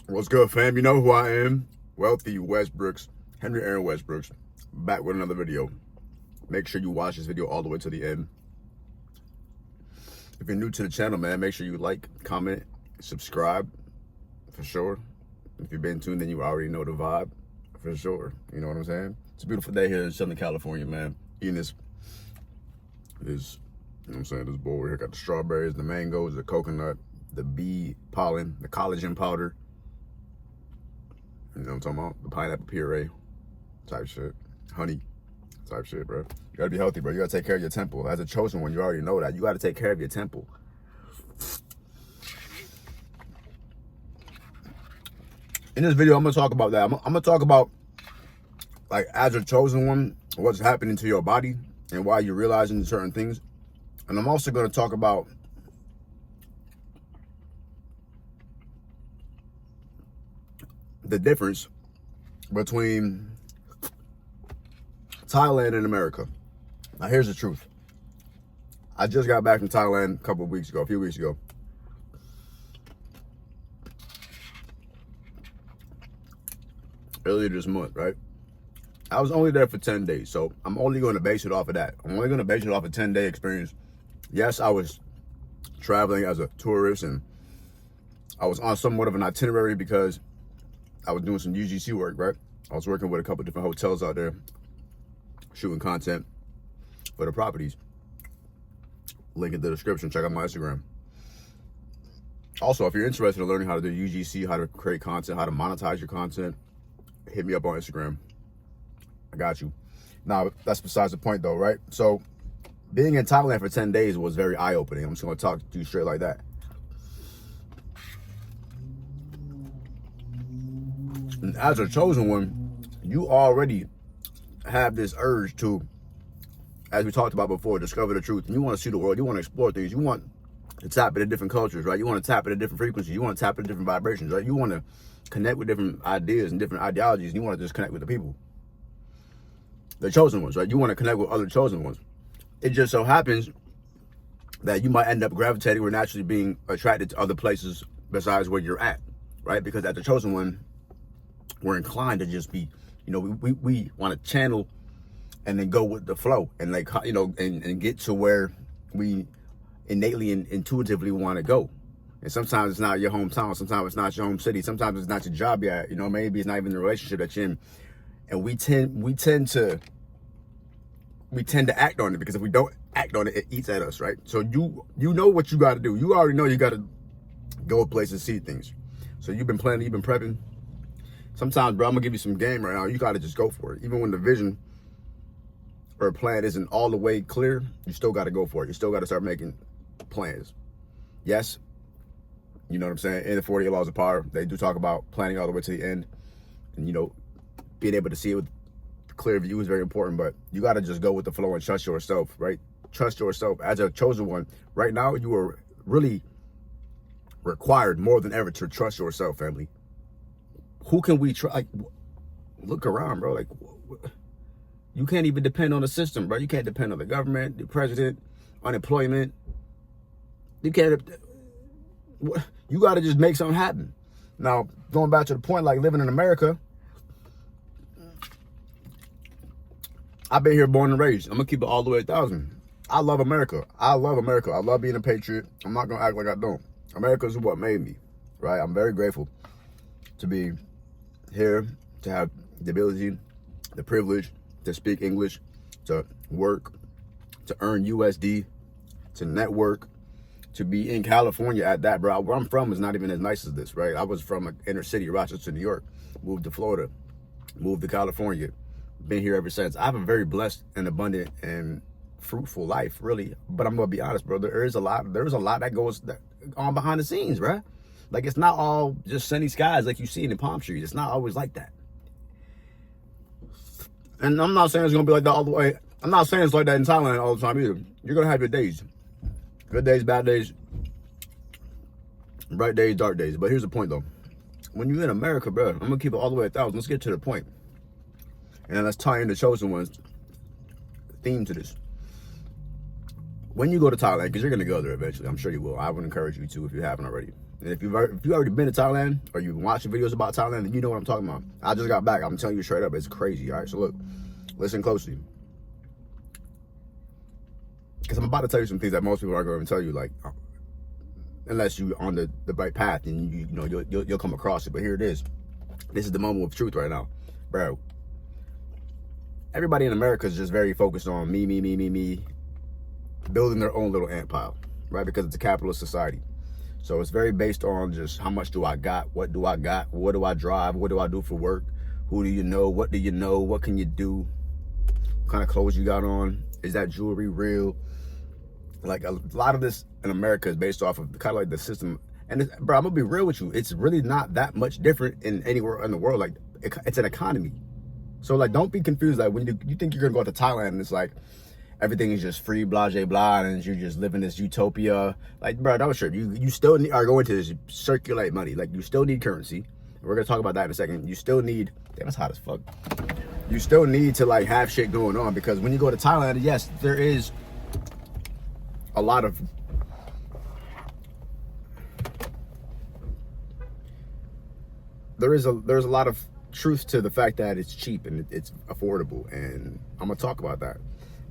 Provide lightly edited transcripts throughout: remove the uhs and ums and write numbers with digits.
What's good, fam? You know who I am. Wealthy Westbrooks, Henry Aaron Westbrooks, back with another video. Make sure you watch this video all the way to the end. If you're new to the channel, man, make sure you like, comment, subscribe, for sure. If you've been tuned in, you already know the vibe, for sure. You know what I'm saying? It's a beautiful day here in Southern California, man. Eating this, you know what I'm saying, this bowl here. Got the strawberries, the mangoes, the coconut, the bee pollen, the collagen powder. You know what I'm talking about? The pineapple puree type shit. Honey type shit, bro. You gotta be healthy, bro. You gotta take care of your temple. As a chosen one, you already know that. You gotta take care of your temple. In this video, I'm gonna talk about that. I'm gonna talk about, like, as a chosen one, what's happening to your body and why you're realizing certain things. And I'm also gonna talk about the difference between Thailand and America. Now, here's the truth. I just got back from Thailand a few weeks ago. Earlier this month, right? I was only there for 10 days, so I'm only going to base it off of that. I'm only going to base it off a 10-day experience. Yes, I was traveling as a tourist, and I was on somewhat of an itinerary because I was doing some UGC work, right? I was working with a couple of different hotels out there, shooting content for the properties. Link in the description. Check out my Instagram. Also, if you're interested in learning how to do UGC, how to create content, how to monetize your content, hit me up on Instagram. I got you. Now, that's besides the point, though, right? So, being in Thailand for 10 days was very eye-opening. I'm just going to talk to you straight like that. And as a chosen one, you already have this urge to, as we talked about before, discover the truth. And you want to see the world. You want to explore things. You want to tap into different cultures, right? You want to tap into different frequencies. You want to tap into different vibrations, right? You want to connect with different ideas and different ideologies. And you want to just connect with the people, the chosen ones, right? You want to connect with other chosen ones. It just so happens that you might end up gravitating or naturally being attracted to other places besides where you're at, right? Because as the chosen one, we're inclined to just be, you know, we want to channel and then go with the flow and, like, you know, and get to where we innately and intuitively want to go. And sometimes it's not your hometown. Sometimes it's not your home city. Sometimes it's not your job yet. You know, maybe it's not even the relationship that you're in. And we tend to act on it, because if we don't act on it, it eats at us, right? So you know what you got to do. You already know you got to go places, see things. So you've been planning, you've been prepping. Sometimes, bro, I'm gonna give you some game right now. You got to just go for it. Even when the vision or plan isn't all the way clear, you still got to go for it. You still got to start making plans. Yes, you know what I'm saying? In the 48 Laws of Power, they do talk about planning all the way to the end. And, you know, being able to see it with clear view is very important, but you got to just go with the flow and trust yourself, right? Trust yourself. As a chosen one, right now, you are really required more than ever to trust yourself, family. Who can we trust? Like, look around, bro. Like, you can't even depend on the system, bro. You can't depend on the government, the president, unemployment. You can't. You got to just make something happen. Now, going back to the point, like living in America, I've been here born and raised. I'm going to keep it all the way 1,000. I love America. I love America. I love being a patriot. I'm not going to act like I don't. America is what made me, right? I'm very grateful to be here, to have the ability, the privilege to speak English, to work, to earn USD, to network, to be in California at that, bro. Where I'm from is not even as nice as this, right? I was from an inner city, Rochester, New York, moved to Florida, moved to California, been here ever since. I have a very blessed and abundant and fruitful life, really. But I'm gonna be honest, bro. There's a lot that goes on behind the scenes, bro. Like, it's not all just sunny skies like you see in the palm trees. It's not always like that. And I'm not saying it's gonna be like that all the way. I'm not saying it's like that in Thailand all the time either. You're gonna have your days. Good days, bad days, bright days, dark days. But here's the point, though. When you're in America, bro, I'm gonna keep it all the way 1,000. Let's get to the point. And then let's tie in the chosen one's theme to this. When you go to Thailand, because you're gonna go there eventually, I'm sure you will. I would encourage you to if you haven't already. And if you've already been to Thailand or you've watched videos about Thailand, then you know what I'm talking about. I just got back. I'm telling you straight up, it's crazy. All right, so look, listen closely, because I'm about to tell you some things that most people aren't going to tell you, like unless you're on the right path and you'll come across it. But here it is. This is the moment of truth right now, bro. Everybody in America is just very focused on me, building their own little ant pile, right? Because it's a capitalist society. So it's very based on just how much do I got, what do I got, what do I drive, what do I do for work, who do you know, what do you know, what can you do, what kind of clothes you got on, is that jewelry real? Like a lot of this in America is based off of kind of like the system. And bro, I'm gonna be real with you, it's really not that much different in anywhere in the world. Like it's an economy. So like, don't be confused. Like when you think you're gonna go to Thailand and it's like everything is just free, blah, blah, blah, and you're just living this utopia. Like, bro, don't trip. You still are going to circulate money. Like, you still need currency. We're gonna talk about that in a second. You still need, damn, it's hot as fuck. You still need to like have shit going on, because when you go to Thailand, yes, there is a lot of there's a lot of truth to the fact that it's cheap and it's affordable, and I'm gonna talk about that.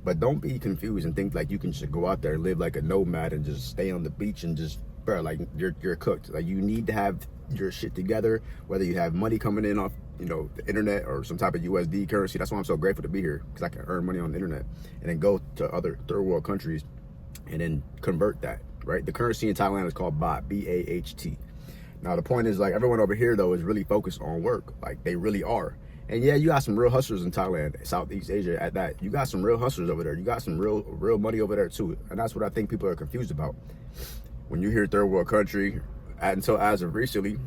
But don't be confused and think like you can just go out there and live like a nomad and just stay on the beach and just, bro, like you're cooked. Like you need to have your shit together, whether you have money coming in off, the internet or some type of USD currency. That's why I'm so grateful to be here, because I can earn money on the internet and then go to other third world countries and then convert that, right? The currency in Thailand is called baht, B-A-H-T. Now the point is, like, everyone over here though is really focused on work. Like they really are. And yeah, you got some real hustlers in Thailand, Southeast Asia at that. You got some real hustlers over there. You got some real money over there too. And that's what I think people are confused about. When you hear third world country, until as of recently,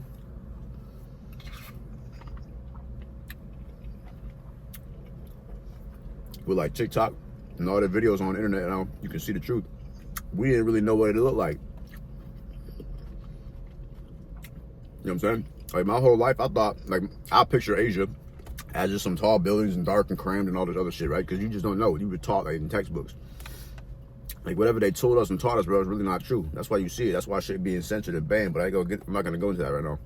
with like TikTok and all the videos on the internet now, you can see the truth. We didn't really know what it looked like. You know what I'm saying? Like my whole life, I thought, like, I picture Asia as just some tall buildings and dark and crammed and all this other shit, right? Because you just don't know. You were taught like in textbooks. Like whatever they told us and taught us, bro, is really not true. That's why you see it. That's why shit being censored and banned. But I'm not gonna go into that right now.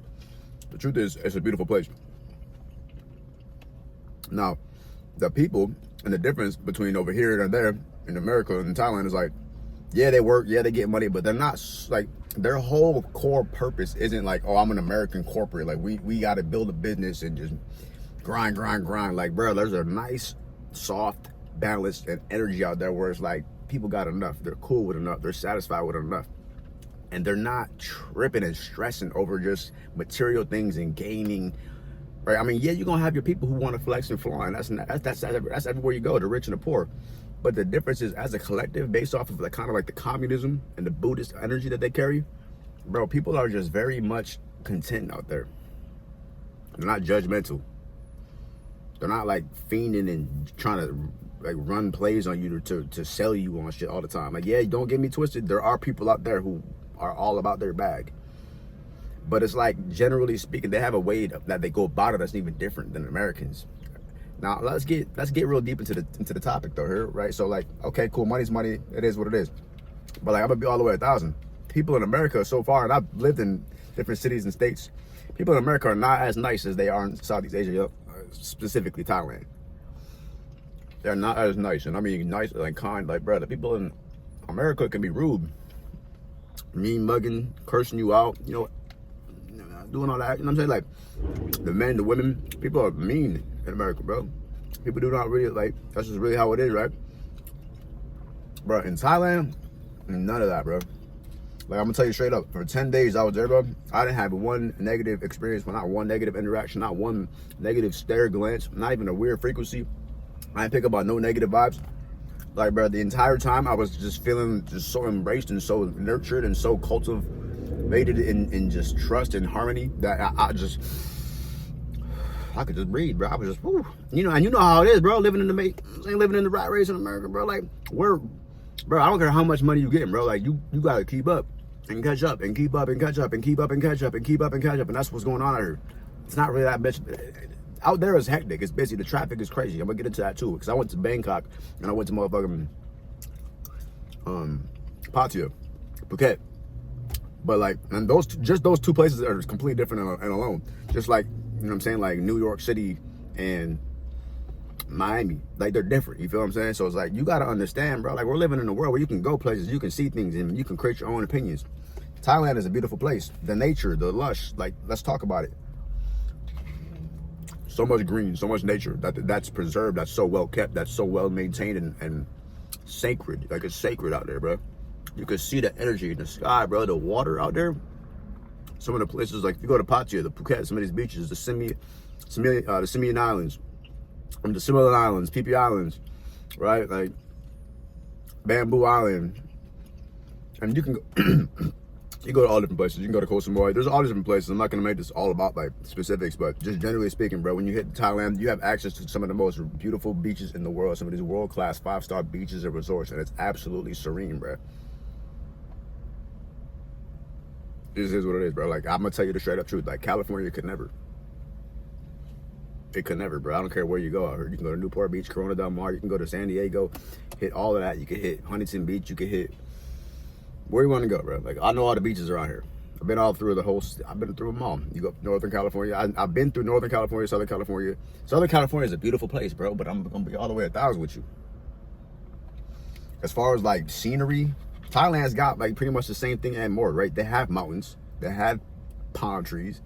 The truth is, it's a beautiful place. Now, the people and the difference between over here and there in America and Thailand is like, yeah, they work, yeah, they get money, but they're not like, their whole core purpose isn't like, oh, I'm an American corporate. Like we got to build a business and just grind. Like, bro, there's a nice, soft balance and energy out there where it's like people got enough. They're cool with enough. They're satisfied with enough. And they're not tripping and stressing over just material things and gaining, right? I mean, yeah, you're going to have your people who want to flex and flaunt. That's everywhere you go, the rich and the poor. But the difference is, as a collective, based off of the kind of like the communism and the Buddhist energy that they carry, bro, people are just very much content out there. They're not judgmental. They're not like fiending and trying to like run plays on you to sell you on shit all the time. Like, yeah, don't get me twisted. There are people out there who are all about their bag. But it's like, generally speaking, they have a way that they go about it that's even different than Americans. Now let's get real deep into the topic though here, right? So like, okay, cool, money's money. It is what it is. But like, I'm gonna be all the way 1,000. People in America so far, and I've lived in different cities and states, people in America are not as nice as they are in Southeast Asia, specifically Thailand. They're not as nice, and I mean nice, like kind, like, bro, the people in America can be rude, mean, mugging, cursing you out, doing all that. You know what I'm saying? Like, the men, the women, people are mean in America, bro. People do not really, like, that's just really how it is, right? Bro, in Thailand, none of that, bro. Like, I'm gonna tell you straight up, for 10 days I was there, bro, I didn't have one negative experience, not one negative interaction, not one negative stare, glance, not even a weird frequency. I didn't pick up on no negative vibes. Like, bro, the entire time I was just feeling just so embraced and so nurtured and so cultivated in just trust and harmony that I could just breathe, bro. I was just, whoo. And you know how it is, bro, living in the rat race in America, bro. Like, bro, I don't care how much money you getting, bro. Like, you gotta keep up and catch up and keep up and catch up and keep up and catch up and keep up and catch up. And that's what's going on out here. It's not really that much. Out there is hectic. It's busy. The traffic is crazy. I'm gonna get into that too, because I went to Bangkok and I went to motherfucking Pattaya, Phuket. But like, and just those two places are completely different and alone. Just like, you know what I'm saying, like New York City and Miami, like they're different. You feel what I'm saying? So it's like you gotta understand, bro. Like we're living in a world where you can go places, you can see things, and you can create your own opinions. Thailand is a beautiful place. The nature, the lush. Like let's talk about it. So much green, so much nature that's preserved. That's so well kept. That's so well maintained and sacred. Like it's sacred out there, bro. You can see the energy in the sky, bro. The water out there. Some of the places, like if you go to Pattaya, the Phuket, some of these beaches, the Simian Islands, the Similan Islands, Phi Phi Islands, right? Like Bamboo Island, and you can go, you go to all different places. You can go to Koh Samui. There's all different places. I'm not gonna make this all about like specifics, but just generally speaking, bro, when you hit Thailand, you have access to some of the most beautiful beaches in the world. Some of these world-class 5-star beaches and resorts, and it's absolutely serene, bro. This is what it is, bro. Like, I'm gonna tell you the straight up truth. Like, California could never. It could never, bro. I don't care where you go out here. You can go to Newport Beach, Corona Del Mar. You can go to San Diego, hit all of that. You can hit Huntington Beach. You can hit where you want to go, bro. Like, I know all the beaches around here. I've been all through I've been through them all. You go Northern California. I've been through Northern California, Southern California. Southern California is a beautiful place, bro. But I'm gonna be all the way 1,000 with you. As far as like scenery, Thailand's got like pretty much the same thing and more, right? They have mountains, they have palm trees,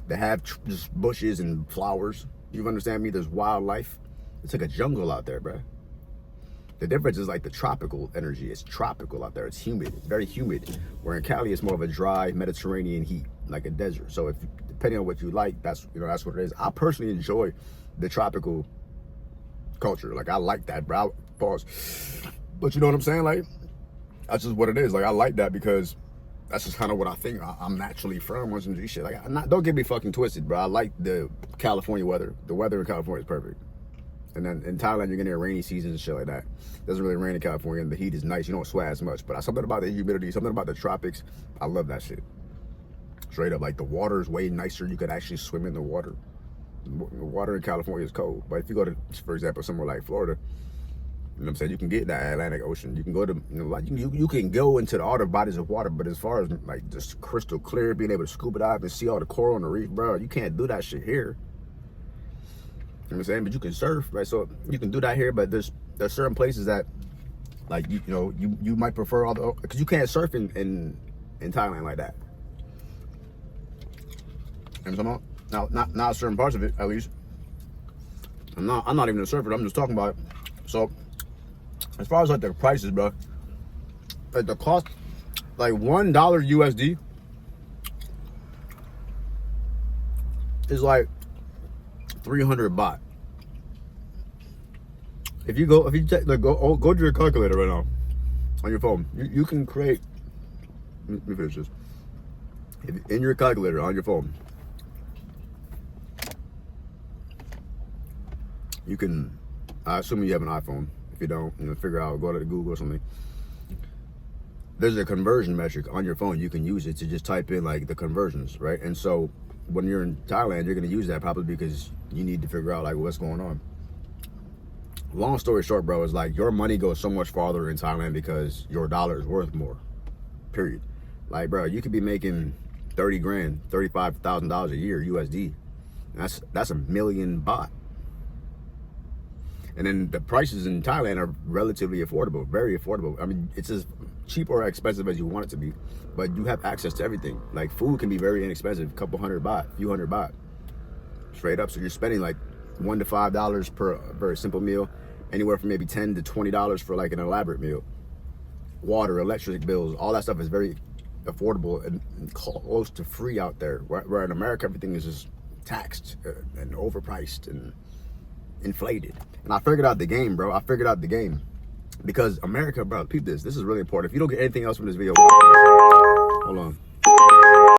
they have just bushes and flowers. You understand me? There's wildlife. It's like a jungle out there, bro. The difference is like the tropical energy. It's tropical out there. It's humid. It's very humid. Where in Cali, it's more of a dry Mediterranean heat, like a desert. So if depending on what you like, that's what it is. I personally enjoy the tropical culture. Like I like that, bro. Pause. But you know what I'm saying? Like that's just what it is. Like I like that because that's just kind of what I think. I'm naturally from on some G shit. Like don't get me fucking twisted, bro. I like the California weather. The weather in California is perfect. And then in Thailand, you're gonna get rainy seasons and shit like that. It doesn't really rain in California, and the heat is nice. You don't sweat as much. But something about the humidity, something about the tropics, I love that shit. Straight up, like the water is way nicer. You could actually swim in the water. The water in California is cold. But if you go to, for example, somewhere like Florida, you know what I'm saying, you can get that Atlantic Ocean. You can go to, like you can go into the other bodies of water. But as far as like just crystal clear, being able to scuba dive and see all the coral on the reef, bro, you can't do that shit here. You know what I'm saying? But you can surf, right? So you can do that here, but there's certain places that like you might prefer all the, because you can't surf in Thailand like that. And so not certain parts of it, at least. I'm not even a surfer. I'm just talking about it. So as far as like the prices, bro, like the cost, like $1 USD is like 300 baht. If you take, like, go to your calculator right now on your phone, you can create. Let me finish this. In your calculator on your phone, you can. I assume you have an iPhone. If you don't, figure out, go to Google or something. There's a conversion metric on your phone. You can use it to just type in like the conversions, right? And so when you're in Thailand, you're gonna use that probably because you need to figure out like what's going on. Long story short, bro, is like your money goes so much farther in Thailand because your dollar is worth more. Period. Like, bro, you could be making 30 grand, $35,000 a year USD. That's $1 million baht. And then the prices in Thailand are relatively affordable, very affordable. I mean, it's as cheap or expensive as you want it to be, but you have access to everything. Like food can be very inexpensive, a couple hundred baht, few hundred baht, straight up. So you're spending like $1 to $5 per very simple meal, anywhere from maybe $10 to $20 for like an elaborate meal. Water, electric bills, all that stuff is very affordable and close to free out there. Where in America, everything is just taxed and overpriced and inflated. And I figured out the game, bro. I figured out the game. Because America, bro, peep this. This is really important. If you don't get anything else from this video, hold on.